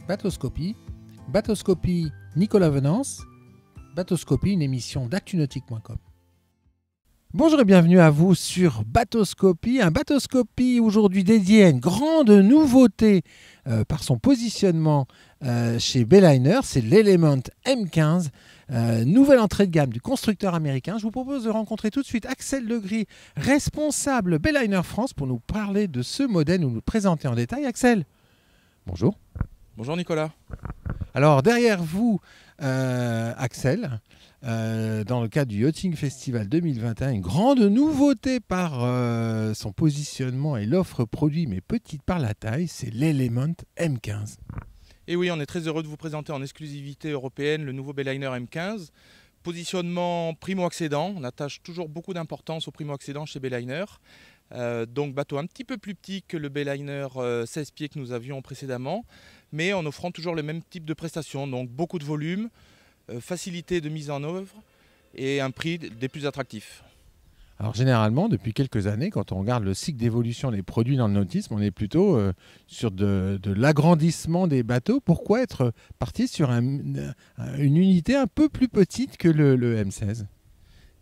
Bateauscopie, Bateauscopie Nicolas Venance, Bateauscopie, une émission d'actunautique.com. Bonjour et bienvenue à vous sur Bateauscopie, un Bateauscopie aujourd'hui dédié à une grande nouveauté par son positionnement chez Bayliner, c'est l'Element M15, nouvelle entrée de gamme du constructeur américain. Je vous propose de rencontrer tout de suite Axel Legris, responsable Bayliner France, pour nous parler de ce modèle, nous présenter en détail. Axel, bonjour. Bonjour Nicolas. Alors derrière vous, Axel, dans le cadre du Yachting Festival 2021, une grande nouveauté par son positionnement et l'offre produit, mais petite par la taille, c'est l'Element M15. Et oui, on est très heureux de vous présenter en exclusivité européenne le nouveau Bayliner M15. Positionnement primo-accédant, on attache toujours beaucoup d'importance au primo-accédant chez Bayliner. Donc bateau un petit peu plus petit que le Bayliner 16 pieds que nous avions précédemment, mais en offrant toujours le même type de prestations, donc beaucoup de volume, facilité de mise en œuvre et un prix des plus attractifs. Alors généralement, depuis quelques années, quand on regarde le cycle d'évolution des produits dans le nautisme, on est plutôt sur de l'agrandissement des bateaux. Pourquoi être parti sur une unité un peu plus petite que le M16 ?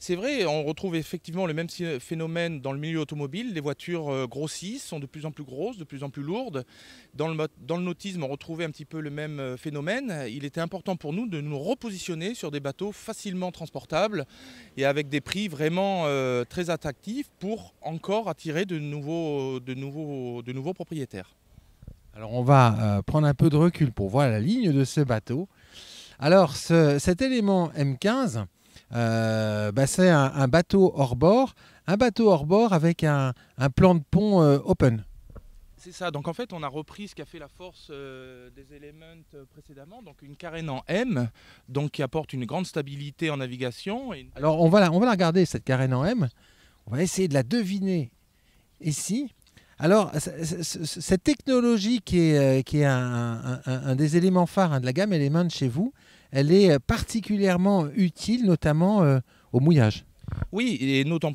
C'est vrai, on retrouve effectivement le même phénomène dans le milieu automobile. Les voitures grossissent, sont de plus en plus grosses, de plus en plus lourdes. Dans le nautisme, on retrouvait un petit peu le même phénomène. Il était important pour nous de nous repositionner sur des bateaux facilement transportables et avec des prix vraiment très attractifs pour encore attirer de nouveaux propriétaires. Alors on va prendre un peu de recul pour voir la ligne de ce bateau. Alors cet élément M15, c'est un bateau hors-bord, avec un plan de pont open. C'est ça, donc en fait on a repris ce qu'a fait la force des Element précédemment, donc une carène en M, donc qui apporte une grande stabilité en navigation. Alors on va la regarder, cette carène en M, on va essayer de la deviner ici. Alors cette technologie qui est un des éléments phares de la gamme Element chez vous, elle est particulièrement utile, notamment au mouillage. Oui, et d'autant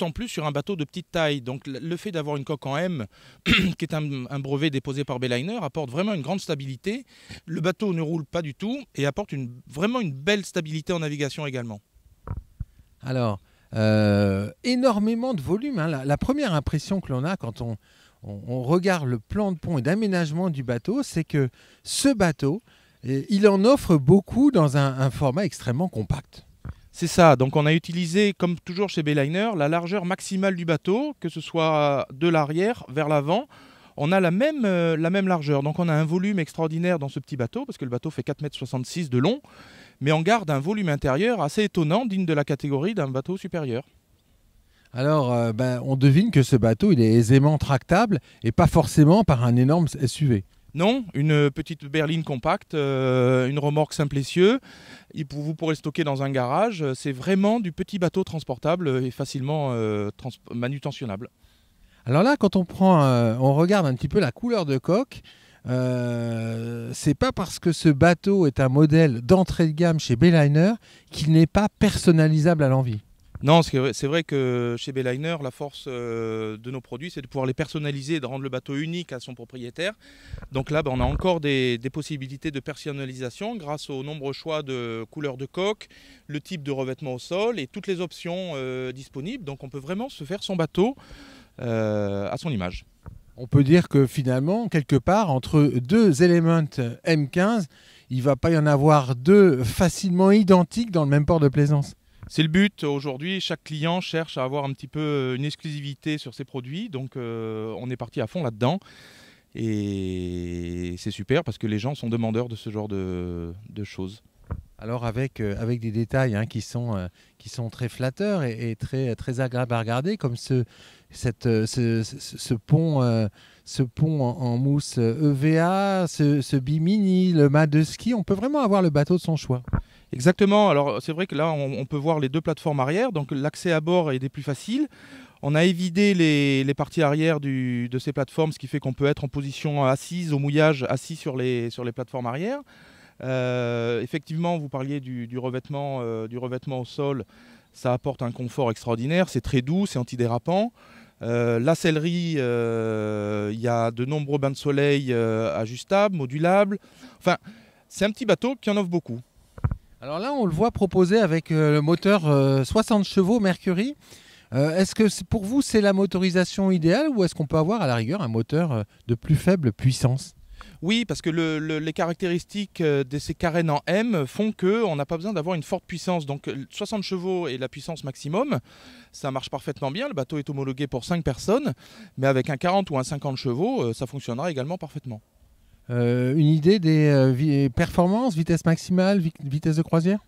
plus sur un bateau de petite taille. Donc le fait d'avoir une coque en M, qui est un brevet déposé par Bayliner, apporte vraiment une grande stabilité. Le bateau ne roule pas du tout et apporte vraiment une belle stabilité en navigation également. Alors, énormément de volume. Hein. La première impression que l'on a quand on regarde le plan de pont et d'aménagement du bateau, c'est que ce bateau, il en offre beaucoup dans un format extrêmement compact. C'est ça, donc on a utilisé, comme toujours chez Bayliner, la largeur maximale du bateau, que ce soit de l'arrière vers l'avant. On a la même largeur, donc on a un volume extraordinaire dans ce petit bateau, parce que le bateau fait 4,66 m de long, mais on garde un volume intérieur assez étonnant, digne de la catégorie d'un bateau supérieur. Alors, on devine que ce bateau, il est aisément tractable, et pas forcément par un énorme SUV. Non, une petite berline compacte, une remorque simple essieu. Vous pourrez le stocker dans un garage. C'est vraiment du petit bateau transportable et facilement manutentionnable. Alors là, quand on regarde un petit peu la couleur de coque, c'est pas parce que ce bateau est un modèle d'entrée de gamme chez Bayliner qu'il n'est pas personnalisable à l'envie. Non, c'est vrai que chez Bayliner, la force de nos produits, c'est de pouvoir les personnaliser et de rendre le bateau unique à son propriétaire. Donc là, on a encore des possibilités de personnalisation grâce aux nombreux choix de couleurs de coque, le type de revêtement au sol et toutes les options disponibles. Donc on peut vraiment se faire son bateau à son image. On peut dire que finalement, quelque part, entre deux Element M15, il ne va pas y en avoir deux facilement identiques dans le même port de plaisance. C'est le but. Aujourd'hui, chaque client cherche à avoir un petit peu une exclusivité sur ses produits. Donc on est parti à fond là-dedans. Et c'est super parce que les gens sont demandeurs de ce genre de choses. Alors avec des détails qui sont très flatteurs et très, très agréables à regarder, comme ce pont en mousse EVA, ce bimini, le mât de ski, on peut vraiment avoir le bateau de son choix. Exactement, alors c'est vrai que là on peut voir les deux plateformes arrière, donc l'accès à bord est des plus faciles. On a évidé les parties arrière de ces plateformes, ce qui fait qu'on peut être en position assise, au mouillage, assis sur les plateformes arrière. Effectivement, vous parliez du revêtement au sol, ça apporte un confort extraordinaire, c'est très doux, c'est antidérapant. La sellerie, il y a de nombreux bains de soleil ajustables, modulables. Enfin, c'est un petit bateau qui en offre beaucoup. Alors là, on le voit proposé avec le moteur 60 chevaux Mercury. Est-ce que pour vous, c'est la motorisation idéale ou est-ce qu'on peut avoir à la rigueur un moteur de plus faible puissance? Oui, parce que les caractéristiques de ces carènes en M font qu'on n'a pas besoin d'avoir une forte puissance. Donc 60 chevaux est la puissance maximum. Ça marche parfaitement bien. Le bateau est homologué pour 5 personnes. Mais avec un 40 ou un 50 chevaux, ça fonctionnera également parfaitement. Une idée des performances, vitesse maximale, vitesse de croisière?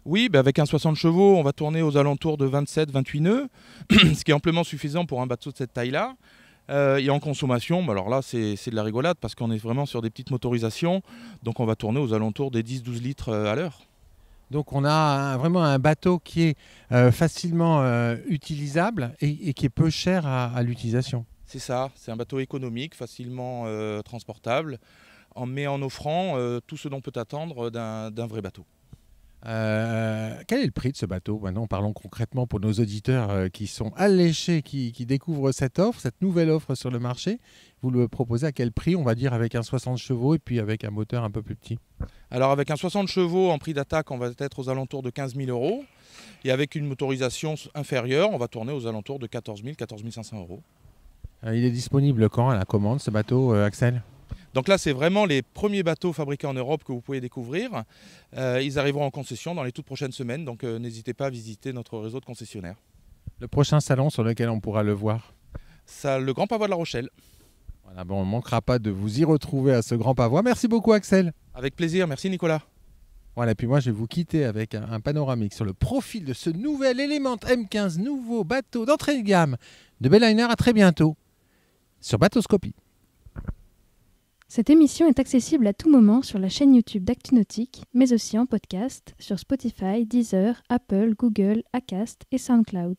Oui, avec un 60 chevaux, on va tourner aux alentours de 27-28 nœuds, ce qui est amplement suffisant pour un bateau de cette taille-là. Et en consommation, alors là, c'est de la rigolade parce qu'on est vraiment sur des petites motorisations. Donc on va tourner aux alentours des 10-12 litres à l'heure. Donc on a vraiment un bateau qui est facilement utilisable et qui est peu cher à l'utilisation. C'est ça, c'est un bateau économique, facilement transportable, mais en offrant tout ce dont peut attendre d'un vrai bateau. Quel est le prix de ce bateau? Maintenant, parlons concrètement pour nos auditeurs qui sont alléchés, qui découvrent cette offre, cette nouvelle offre sur le marché. Vous le proposez à quel prix? On va dire avec un 60 chevaux et puis avec un moteur un peu plus petit. Alors avec un 60 chevaux en prix d'attaque, on va être aux alentours de 15 000 €. Et avec une motorisation inférieure, on va tourner aux alentours de 14 000, 14 500 €. Il est disponible quand à la commande, ce bateau, Axel? Donc là, c'est vraiment les premiers bateaux fabriqués en Europe que vous pouvez découvrir. Ils arriveront en concession dans les toutes prochaines semaines, donc n'hésitez pas à visiter notre réseau de concessionnaires. Le prochain salon sur lequel on pourra le voir? Ça, le Grand Pavois de La Rochelle. Voilà, bon, on ne manquera pas de vous y retrouver à ce Grand Pavois. Merci beaucoup, Axel. Avec plaisir, merci Nicolas. Voilà, et puis moi je vais vous quitter avec un panoramique sur le profil de ce nouvel Element M15, nouveau bateau d'entrée de gamme de Bayliner. À très bientôt sur Bateauscopie. Cette émission est accessible à tout moment sur la chaîne YouTube d'ActuNautique, mais aussi en podcast sur Spotify, Deezer, Apple, Google, Acast et SoundCloud.